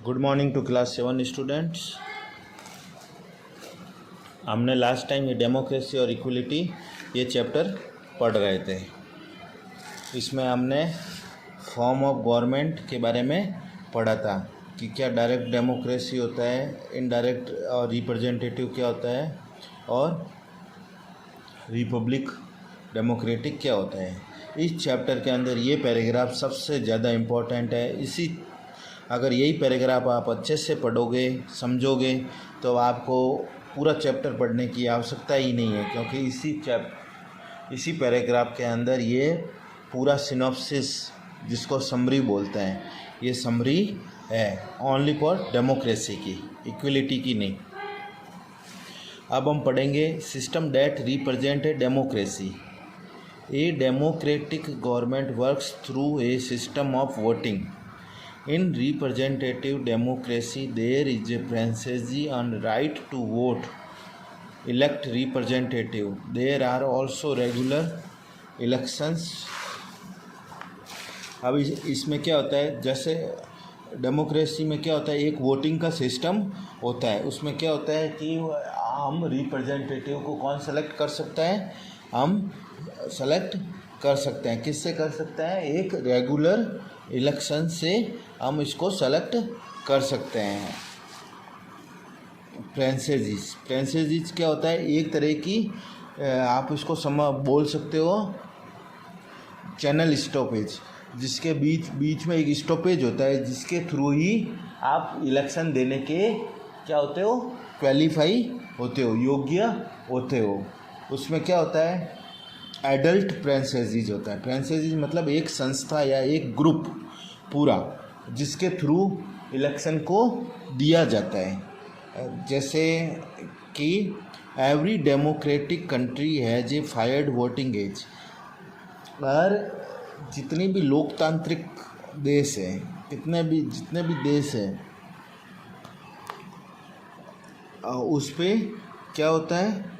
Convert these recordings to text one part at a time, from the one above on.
Good morning to class 7 students. हमने last time ये democracy और इक्वलिटी ये चैप्टर पढ़ रहे थे। इसमें हमने फॉर्म ऑफ गवर्नमेंट के बारे में पढ़ा था कि क्या डायरेक्ट डेमोक्रेसी होता है, इनडायरेक्ट और रिप्रेजेंटेटिव क्या होता है, और रिपब्लिक डेमोक्रेटिक क्या होता है। इस चैप्टर के अंदर ये पैराग्राफ सबसे ज़्यादा इम्पोर्टेंट है। अगर यही पैराग्राफ आप अच्छे से पढ़ोगे, समझोगे, तो आपको पूरा चैप्टर पढ़ने की आवश्यकता ही नहीं है, क्योंकि इसी पैराग्राफ के अंदर ये पूरा सिनॉप्सिस, जिसको समरी बोलते हैं, ये समरी है ओनली फॉर डेमोक्रेसी की, इक्वलिटी की नहीं। अब हम पढ़ेंगे system that represent a democracy. A democratic government works through a system of voting. In representative democracy, there is a primacy on right to vote, elect representative. There are also regular elections. अब इसमें क्या होता है, जैसे democracy में क्या होता है, एक वोटिंग का सिस्टम होता है। उसमें क्या होता है कि हम रिप्रेजेंटेटिव को कौन सेलेक्ट कर सकता है, हम सेलेक्ट कर सकते हैं। किससे कर सकते हैं? एक रेगुलर इलेक्शन से हम इसको सेलेक्ट कर सकते हैं। फ्रेंचाइजीज क्या होता है? एक तरह की आप इसको बोल सकते हो चैनल स्टॉपेज, जिसके बीच में एक स्टॉपेज होता है, जिसके थ्रू ही आप इलेक्शन देने के क्या होते हो, क्वालिफाई होते हो, योग्य होते हो। उसमें क्या होता है? एडल्ट फ्रेंचाइजीज होता है। फ्रेंचाइजीज मतलब एक संस्था या एक ग्रुप पूरा, जिसके थ्रू इलेक्शन को दिया जाता है। जैसे कि every democratic country has a fired voting age. और जितनी भी लोकतांत्रिक देश हैं, जितने भी देश हैं, उस पे क्या होता है,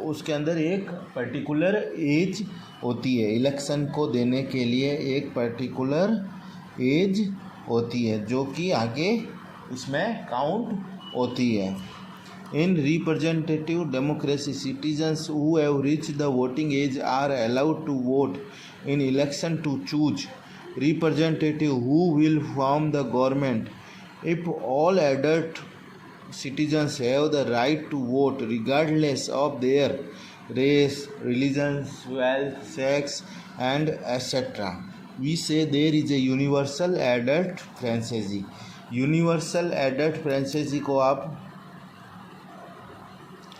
उसके अंदर एक पर्टिकुलर एज होती है। इलेक्शन को देने के लिए एक पर्टिकुलर एज होती है, जो कि आगे इसमें काउंट होती है। In representative democracy, citizens who have reached the voting age are allowed to vote in election to choose representative who will form the government. If all adult citizens have the right to vote regardless of their race, religion, wealth, sex, and etc. We say there is a universal adult franchisee. Universal adult franchisee को आप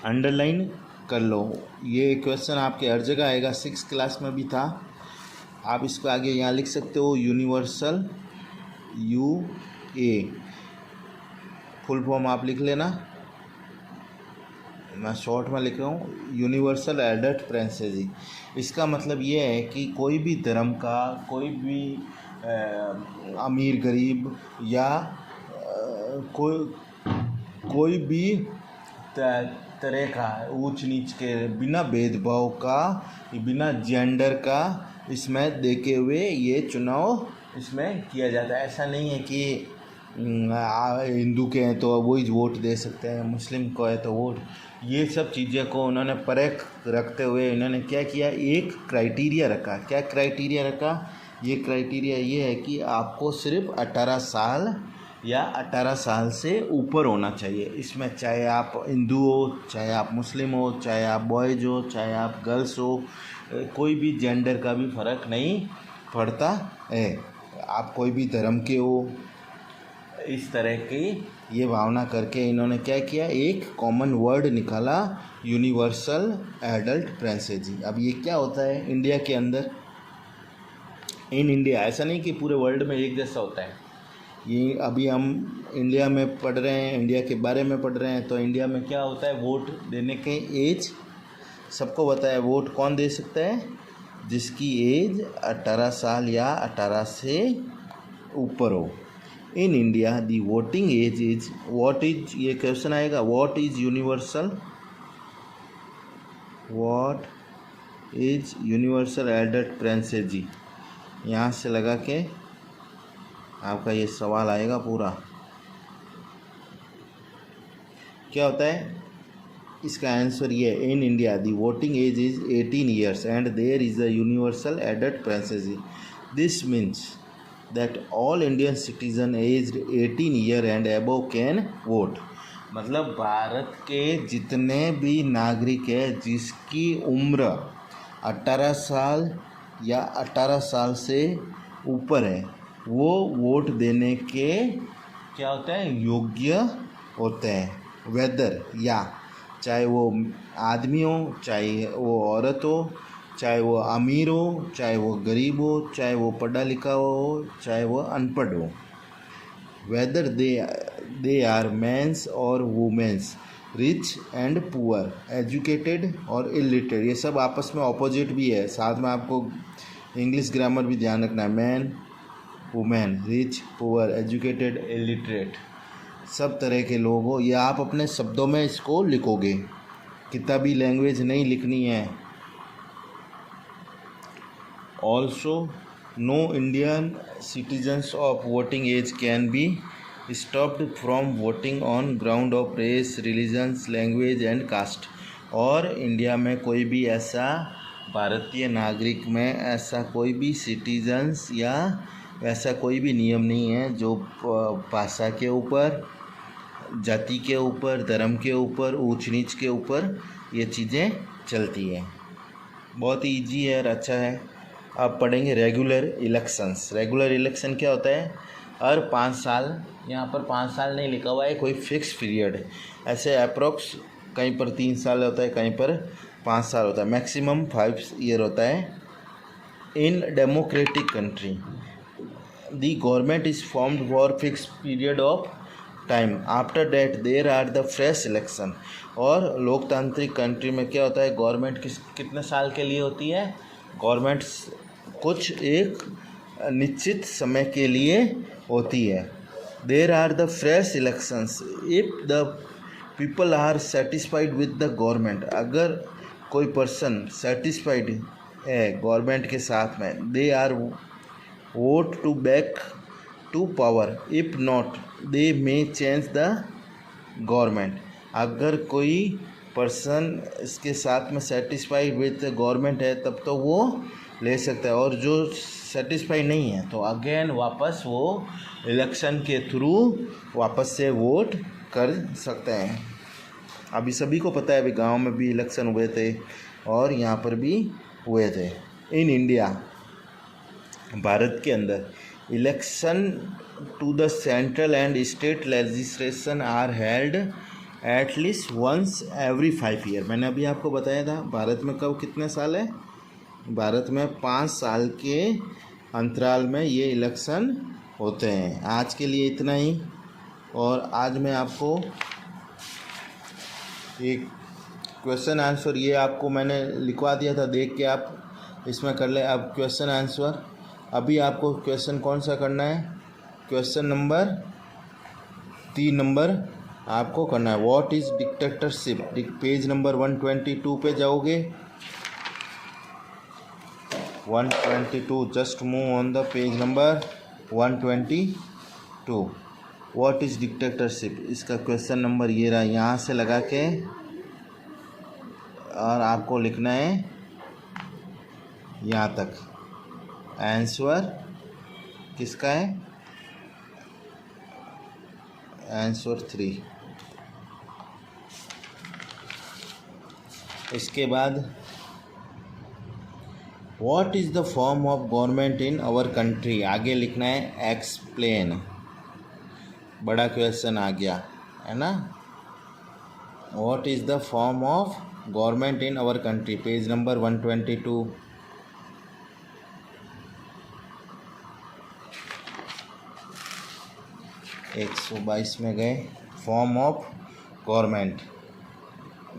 underline कर लो। ये question आपके हर जगह आएगा, 6th class में भी था। आप इसको आगे यहाँ लिख सकते हो, यूनिवर्सल, UA फुल फॉर्म आप लिख लेना, मैं शॉर्ट में लिख रहा हूँ, यूनिवर्सल एडल्ट फ्रेंचाइजी। इसका मतलब ये है कि कोई भी धर्म का, कोई भी अमीर गरीब या कोई भी तरह का ऊंच नीच के, बिना भेदभाव का, बिना जेंडर का इसमें देखे हुए ये चुनाव इसमें किया जाता है। ऐसा नहीं है कि हिंदू के हैं तो वही वोट दे सकते हैं, मुस्लिम को है तो वोट। ये सब चीज़ें को उन्होंने परख रखते हुए इन्होंने क्या किया, एक क्राइटेरिया रखा। क्या क्राइटेरिया रखा? ये क्राइटेरिया ये है कि आपको सिर्फ 18 साल या 18 साल से ऊपर होना चाहिए। इसमें चाहे आप हिंदू हो, चाहे आप मुस्लिम हो, चाहे आप बॉयज़ हो, चाहे आप गर्ल्स हो, कोई भी जेंडर का भी फ़र्क नहीं पड़ता है। आप कोई भी धर्म के हो, इस तरह की ये भावना करके इन्होंने क्या किया, एक कॉमन वर्ड निकाला, यूनिवर्सल एडल्ट फ्रेंचाइजी। अब ये क्या होता है इंडिया के अंदर, इन इंडिया, ऐसा नहीं कि पूरे वर्ल्ड में एक जैसा होता है। ये अभी हम इंडिया में पढ़ रहे हैं, इंडिया के बारे में पढ़ रहे हैं, तो इंडिया में क्या होता है, वोट देने के एज सबको बताया। वोट कौन दे सकता है? जिसकी एज 18 साल या 18 से ऊपर हो। In India the voting age is what is, ये क्वेश्चन आएगा, what is universal, what is universal adult franchisee, यहाँ से लगा के आपका ये सवाल आएगा पूरा। क्या होता है इसका आंसर ये है, in India the voting age is 18 years and there is a universal adult preference. This means that all Indian citizen aged 18 year and above can vote. मतलब भारत के जितने भी नागरिक हैं जिसकी उम्र 18 साल या 18 साल से ऊपर है वो वोट देने के क्या होता है योग्य होते हैं। वेदर या चाहे वो आदमी हो, चाहे वो औरत हो, चाहे वो अमीर हो, चाहे वो गरीब हो, चाहे वो पढ़ा लिखा हो, चाहे वो अनपढ़ हो। वेदर दे आर मेंस और womens, rich and poor, educated और इलिटरेट। ये सब आपस में ऑपोजिट भी है। साथ में आपको इंग्लिश ग्रामर भी ध्यान रखना है। Man, women, rich, poor, educated, illiterate, सब तरह के लोग हो। ये आप अपने शब्दों में इसको लिखोगे, किताबी लैंग्वेज नहीं लिखनी है। Also no Indian citizens of voting age can be stopped from voting on ground of race, religions, language and caste. और इंडिया में कोई भी ऐसा भारतीय नागरिक में ऐसा कोई भी सिटीजन्स या ऐसा कोई भी नियम नहीं है जो भाषा के ऊपर, जाति के ऊपर, धर्म के ऊपर, ऊंच नीच के ऊपर ये चीज़ें चलती हैं। बहुत ही ईजी है और अच्छा है। अब पढ़ेंगे रेगुलर इलेक्शंस। रेगुलर इलेक्शन क्या होता है? हर 5 साल, यहाँ पर 5 साल नहीं लिखा हुआ है, कोई फिक्स पीरियड है। ऐसे अप्रोक्स कहीं पर 3 साल होता है, कहीं पर 5 साल होता है, मैक्सिमम 5 ईयर होता है। In democratic country the government is formed for fix period of time, after that there are the fresh election. और लोकतांत्रिक कंट्री में क्या होता है, गवर्नमेंट कितने साल के लिए होती है? गवर्नमेंट कुछ एक निश्चित समय के लिए होती है। There are the fresh elections if the people are satisfied with the government. अगर कोई पर्सन सेटिस्फाइड है गवर्नमेंट के साथ में, they are vote to back to power, if not they may change the government. अगर कोई पर्सन इसके साथ में सेटिस्फाइड विद गवर्नमेंट है तब तो वो ले सकता है, और जो सेटिस्फाइड नहीं है तो अगेन वापस वो इलेक्शन के थ्रू वापस से वोट कर सकते हैं। अभी सभी को पता है, अभी गांव में भी इलेक्शन हुए थे और यहाँ पर भी हुए थे। इन इंडिया, भारत के अंदर, election to the central and state legislation are held at least once every 5 year. मैंने अभी आपको बताया था भारत में कब कितने साल है, भारत में 5 साल के अंतराल में ये इलेक्शन होते हैं। आज के लिए इतना ही। और आज मैं आपको एक क्वेश्चन आंसर, ये आपको मैंने लिखवा दिया था, देख के आप इसमें कर ले। अब क्वेश्चन आंसर, अभी आपको क्वेश्चन कौन सा करना है? क्वेश्चन नंबर 3 नंबर आपको करना है। What is dictatorship? Page number 122 पे जाओगे। 122, just move on the page number 122। What is dictatorship, इसका क्वेश्चन नंबर ये रहा, यहाँ से लगा के और आपको लिखना है यहाँ तक। आंसर किसका है? आंसर 3। इसके बाद what is the form of government in our country, आगे लिखना है एक्सप्लेन। बड़ा क्वेश्चन आ गया है ना। What is the form of government in our country, page number 122। 122 में गए। फॉर्म ऑफ गवर्नमेंट,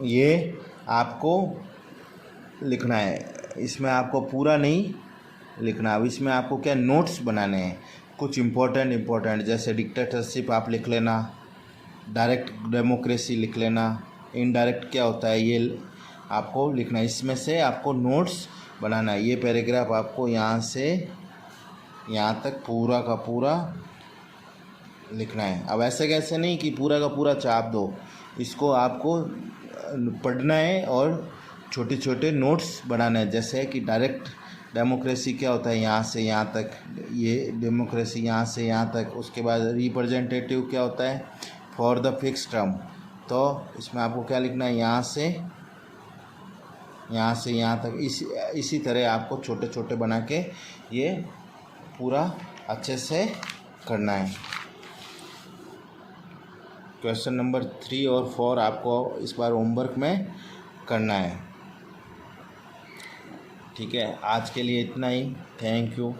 ये आपको लिखना है। इसमें आपको पूरा नहीं लिखना, अब इसमें आपको क्या नोट्स बनाने हैं, कुछ इम्पोर्टेंट, जैसे डिक्टेटरशिप आप लिख लेना, डायरेक्ट डेमोक्रेसी लिख लेना, इनडायरेक्ट क्या होता है ये आपको लिखना है। इसमें से आपको नोट्स बनाना है। ये पैराग्राफ आपको यहाँ से यहाँ तक पूरा का पूरा लिखना है। अब ऐसे कैसे नहीं कि पूरा का पूरा चाप दो, इसको आपको पढ़ना है और छोटे छोटे नोट्स बनाना है। जैसे कि डायरेक्ट डेमोक्रेसी क्या होता है, यहाँ से यहाँ तक, ये डेमोक्रेसी यहाँ से यहाँ तक। उसके बाद रिप्रेजेंटेटिव क्या होता है, फॉर द फिक्स टर्म। तो इसमें आपको क्या लिखना है, यहाँ से यहाँ तक। इसी तरह आपको छोटे छोटे बना के ये पूरा अच्छे से करना है। क्वेश्चन नंबर 3 और 4 आपको इस बार होमवर्क में करना है। ठीक है, आज के लिए इतना ही। Thank you.